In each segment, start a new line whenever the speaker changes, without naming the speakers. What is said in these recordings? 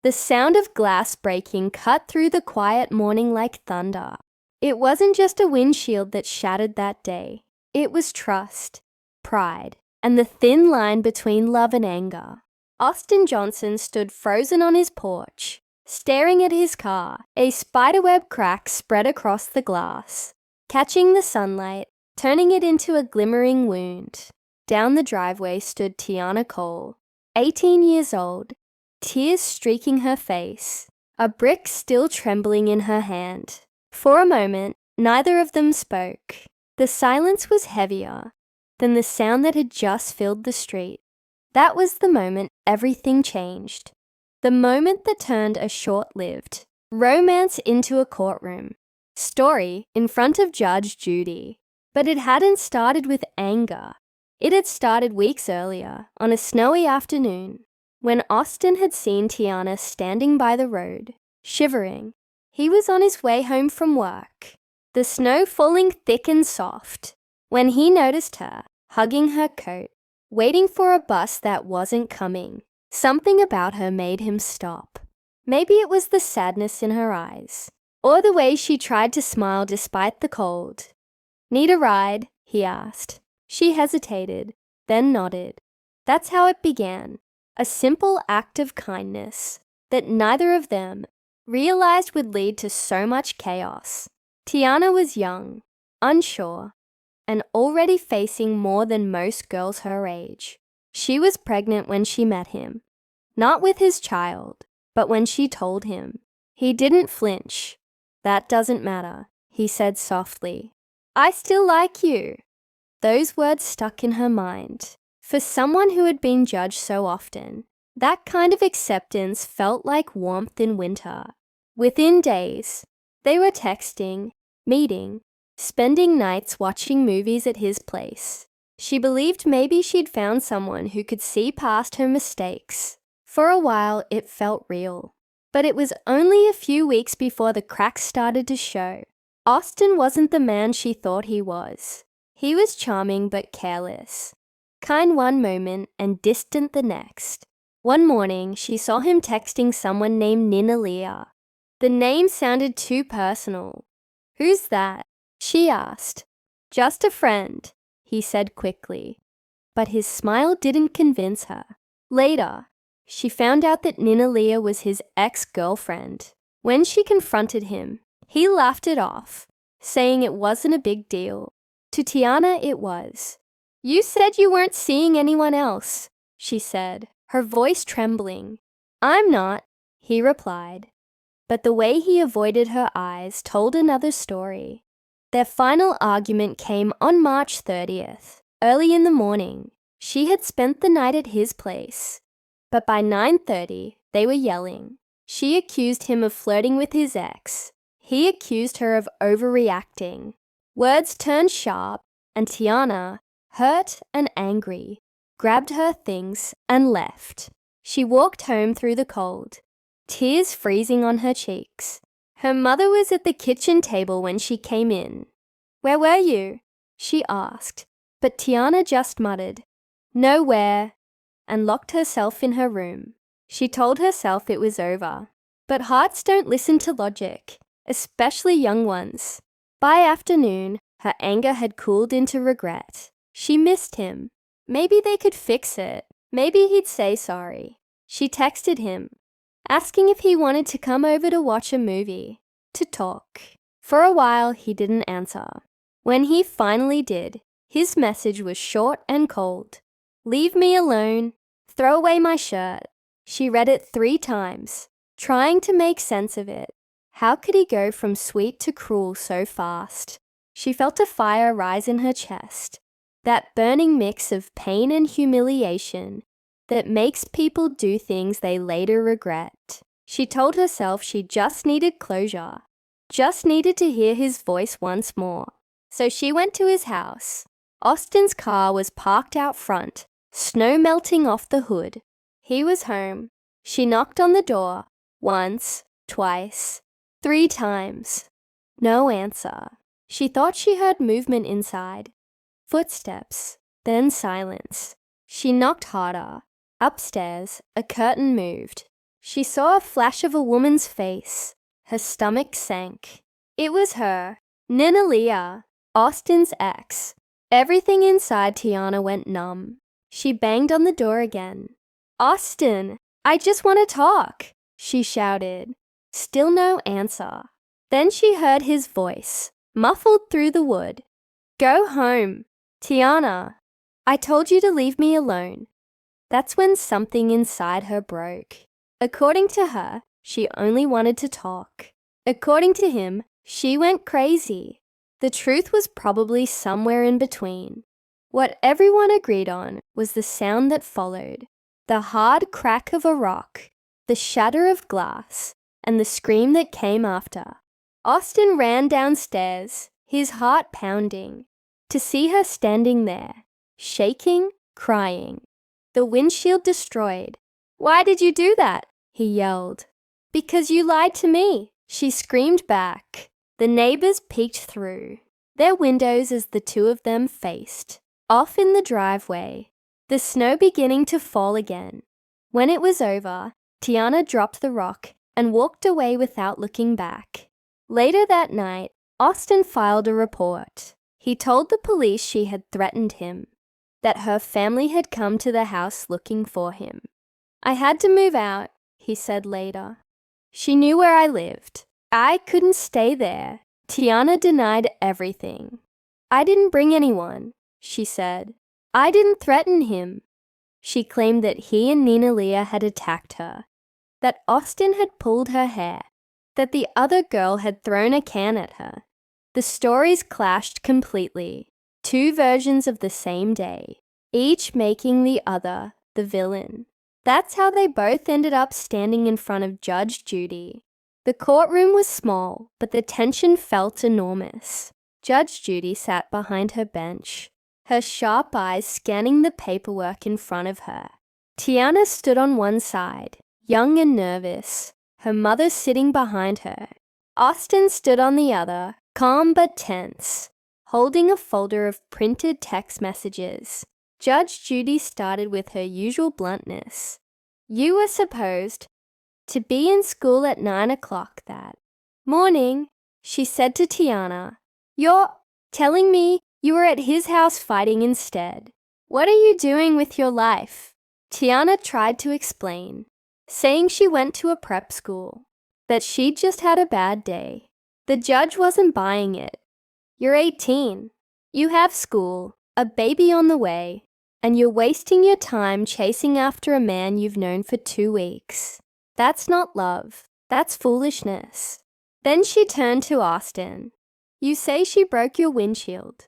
The sound of glass breaking cut through the quiet morning like thunder. It wasn't just a windshield that shattered that day. It was trust, pride, and the thin line between love and anger. Austin Johnson stood frozen on his porch, staring at his car. A spiderweb crack spread across the glass, catching the sunlight, turning it into a glimmering wound. Down the driveway stood Tiana Cole, 18 years old, tears streaking her face, a brick still trembling in her hand. For a moment, neither of them spoke. The silence was heavier than the sound that had just filled the street. That was the moment everything changed. The moment that turned a short-lived romance into a courtroom story in front of Judge Judy. But it hadn't started with anger. It had started weeks earlier, on a snowy afternoon, when Austin had seen Tiana standing by the road, shivering. He was on his way home from work, the snow falling thick and soft, when he noticed her, hugging her coat, waiting for a bus that wasn't coming. Something about her made him stop. Maybe it was the sadness in her eyes, or the way she tried to smile despite the cold. "Need a ride?" he asked. She hesitated, then nodded. That's how it began, a simple act of kindness that neither of them realized would lead to so much chaos. Tiana was young, unsure, and already facing more than most girls her age. She was pregnant when she met him, not with his child, but when she told him. He didn't flinch. "That doesn't matter," he said softly. "I still like you." Those words stuck in her mind. For someone who had been judged so often, that kind of acceptance felt like warmth in winter. Within days, they were texting, meeting, spending nights watching movies at his place. She believed maybe she'd found someone who could see past her mistakes. For a while, it felt real. But it was only a few weeks before the cracks started to show. Austin wasn't the man she thought he was. He was charming but careless, kind one moment and distant the next. One morning, she saw him texting someone named Nina Leah. The name sounded too personal. "Who's that?" she asked. "Just a friend," he said quickly. But his smile didn't convince her. Later, she found out that Nina Leah was his ex-girlfriend. When she confronted him, he laughed it off, saying it wasn't a big deal. To Tiana, it was. "You said you weren't seeing anyone else," she said, her voice trembling. "I'm not," he replied. But the way he avoided her eyes told another story. Their final argument came on March 30th, early in the morning. She had spent the night at his place, but by 9:30, they were yelling. She accused him of flirting with his ex. He accused her of overreacting. Words turned sharp, and Tiana, hurt and angry, grabbed her things and left. She walked home through the cold, tears freezing on her cheeks. Her mother was at the kitchen table when she came in. "Where were you?" she asked, but Tiana just muttered, "Nowhere," and locked herself in her room. She told herself it was over. But hearts don't listen to logic, especially young ones. By afternoon, her anger had cooled into regret. She missed him. Maybe they could fix it. Maybe he'd say sorry. She texted him, asking if he wanted to come over to watch a movie, to talk. For a while, he didn't answer. When he finally did, his message was short and cold. "Leave me alone. Throw away my shirt." She read it 3 times, trying to make sense of it. How could he go from sweet to cruel so fast? She felt a fire rise in her chest, that burning mix of pain and humiliation that makes people do things they later regret. She told herself she just needed closure, just needed to hear his voice once more. So she went to his house. Austin's car was parked out front, snow melting off the hood. He was home. She knocked on the door, once, twice, 3 times. No answer. She thought she heard movement inside. Footsteps, then silence. She knocked harder. Upstairs, a curtain moved. She saw a flash of a woman's face. Her stomach sank. It was her, Nina Leah, Austin's ex. Everything inside Tiana went numb. She banged on the door again. "Austin, I just want to talk," she shouted. Still no answer. Then she heard his voice, muffled through the wood. "Go home. Tiana, I told you to leave me alone." That's when something inside her broke. According to her, she only wanted to talk. According to him, she went crazy. The truth was probably somewhere in between. What everyone agreed on was the sound that followed. The hard crack of a rock, the shatter of glass, and the scream that came after. Austin ran downstairs, his heart pounding, to see her standing there, shaking, crying. The windshield destroyed. "Why did you do that?" he yelled. "Because you lied to me," she screamed back. The neighbors peeked through their windows as the two of them faced, off in the driveway, the snow beginning to fall again. When it was over, Tiana dropped the rock and walked away without looking back. Later that night, Austin filed a report. He told the police she had threatened him, that her family had come to the house looking for him. "I had to move out," he said later. "She knew where I lived. I couldn't stay there." Tiana denied everything. "I didn't bring anyone," she said. "I didn't threaten him." She claimed that he and Nina Leah had attacked her, that Austin had pulled her hair, that the other girl had thrown a can at her. The stories clashed completely. Two versions of the same day, each making the other the villain. That's how they both ended up standing in front of Judge Judy. The courtroom was small, but the tension felt enormous. Judge Judy sat behind her bench, her sharp eyes scanning the paperwork in front of her. Tiana stood on one side, young and nervous, her mother sitting behind her. Austin stood on the other, calm but tense, holding a folder of printed text messages. Judge Judy started with her usual bluntness. "You were supposed to be in school at 9 o'clock that morning," she said to Tiana. "You're telling me you were at his house fighting instead. What are you doing with your life?" Tiana tried to explain, saying she went to a prep school, that she'd just had a bad day. The judge wasn't buying it. "You're 18. You have school, a baby on the way, and you're wasting your time chasing after a man you've known for 2 weeks. That's not love. That's foolishness." Then she turned to Austin. "You say she broke your windshield."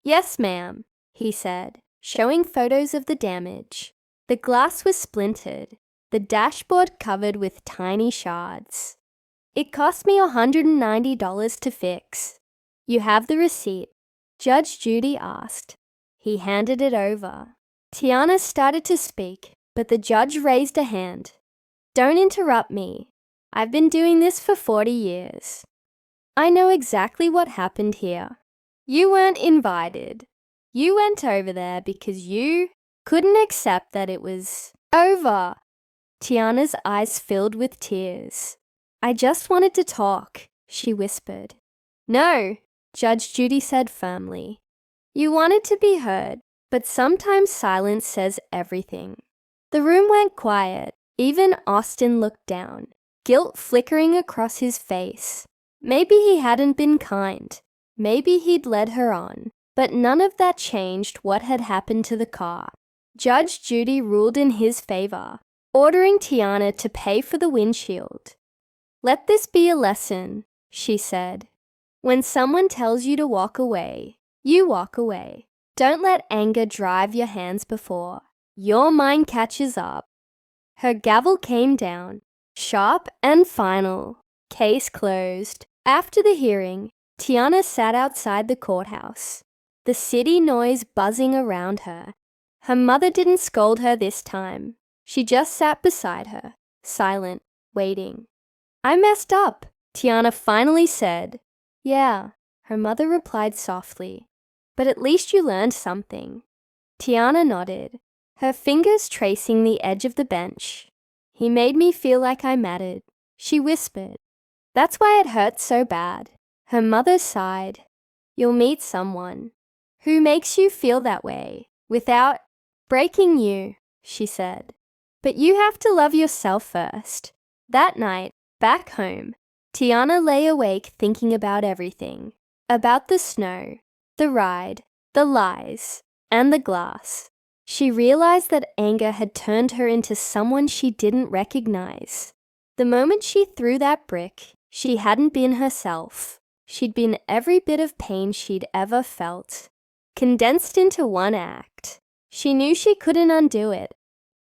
"Yes, ma'am," he said, showing photos of the damage. The glass was splintered, the dashboard covered with tiny shards. "It cost me $190 to fix. You have the receipt?" Judge Judy asked. He handed it over. Tiana started to speak, but the judge raised a hand. "Don't interrupt me. I've been doing this for 40 years. I know exactly what happened here. You weren't invited. You went over there because you couldn't accept that it was over." Tiana's eyes filled with tears. "I just wanted to talk," she whispered. "No," Judge Judy said firmly. "You wanted to be heard, but sometimes silence says everything." The room went quiet. Even Austin looked down, guilt flickering across his face. Maybe he hadn't been kind. Maybe he'd led her on. But none of that changed what had happened to the car. Judge Judy ruled in his favor, ordering Tiana to pay for the windshield. "Let this be a lesson," she said. "When someone tells you to walk away, you walk away. Don't let anger drive your hands before your mind catches up." Her gavel came down, sharp and final. Case closed. After the hearing, Tiana sat outside the courthouse, the city noise buzzing around her. Her mother didn't scold her this time. She just sat beside her, silent, waiting. "I messed up," Tiana finally said. "Yeah," her mother replied softly. "But at least you learned something." Tiana nodded, her fingers tracing the edge of the bench. He made me feel like I mattered, she whispered. That's why it hurts so bad. Her mother sighed. You'll meet someone who makes you feel that way without breaking you, she said. But you have to love yourself first. That night, back home, Tiana lay awake thinking about everything. About the snow, the ride, the lies, and the glass. She realized that anger had turned her into someone she didn't recognize. The moment she threw that brick, she hadn't been herself. She'd been every bit of pain she'd ever felt, condensed into one act. She knew she couldn't undo it,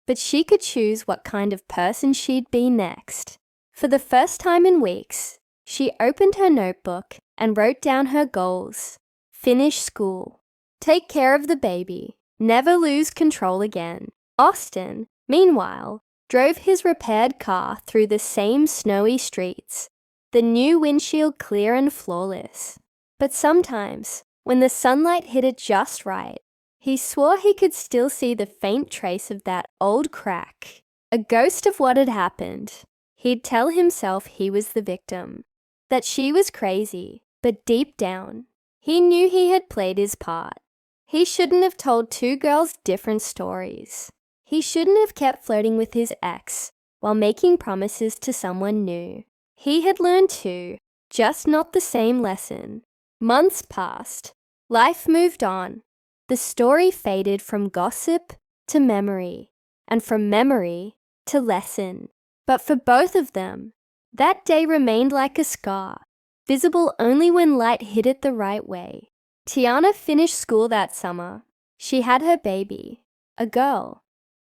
but she could choose what kind of person she'd be next. For the first time in weeks, she opened her notebook and wrote down her goals. Finish school. Take care of the baby. Never lose control again. Austin, meanwhile, drove his repaired car through the same snowy streets, the new windshield clear and flawless. But sometimes, when the sunlight hit it just right, he swore he could still see the faint trace of that old crack, a ghost of what had happened. He'd tell himself he was the victim, that she was crazy, but deep down, he knew he had played his part. He shouldn't have told two girls different stories. He shouldn't have kept flirting with his ex while making promises to someone new. He had learned too, just not the same lesson. Months passed. Life moved on. The story faded from gossip to memory, and from memory to lesson. But for both of them, that day remained like a scar, visible only when light hit it the right way. Tiana finished school that summer. She had her baby, a girl,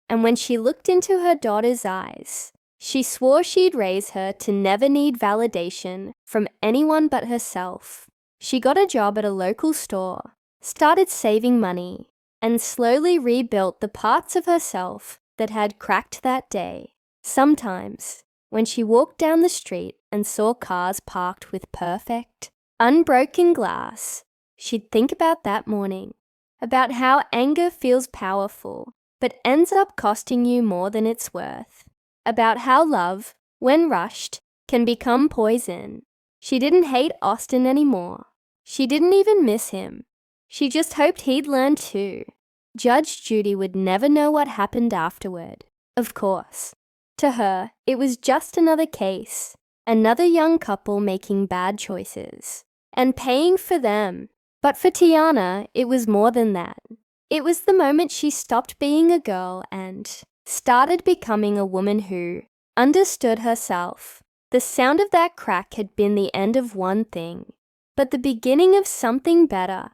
and when she looked into her daughter's eyes, she swore she'd raise her to never need validation from anyone but herself. She got a job at a local store, started saving money, and slowly rebuilt the parts of herself that had cracked that day. Sometimes, when she walked down the street and saw cars parked with perfect, unbroken glass, she'd think about that morning, about how anger feels powerful, but ends up costing you more than it's worth, about how love, when rushed, can become poison. She didn't hate Austin anymore. She didn't even miss him. She just hoped he'd learn too. Judge Judy would never know what happened afterward, of course. To her, it was just another case, another young couple making bad choices, and paying for them. But for Tiana, it was more than that. It was the moment she stopped being a girl and started becoming a woman who understood herself. The sound of that crack had been the end of one thing, but the beginning of something better.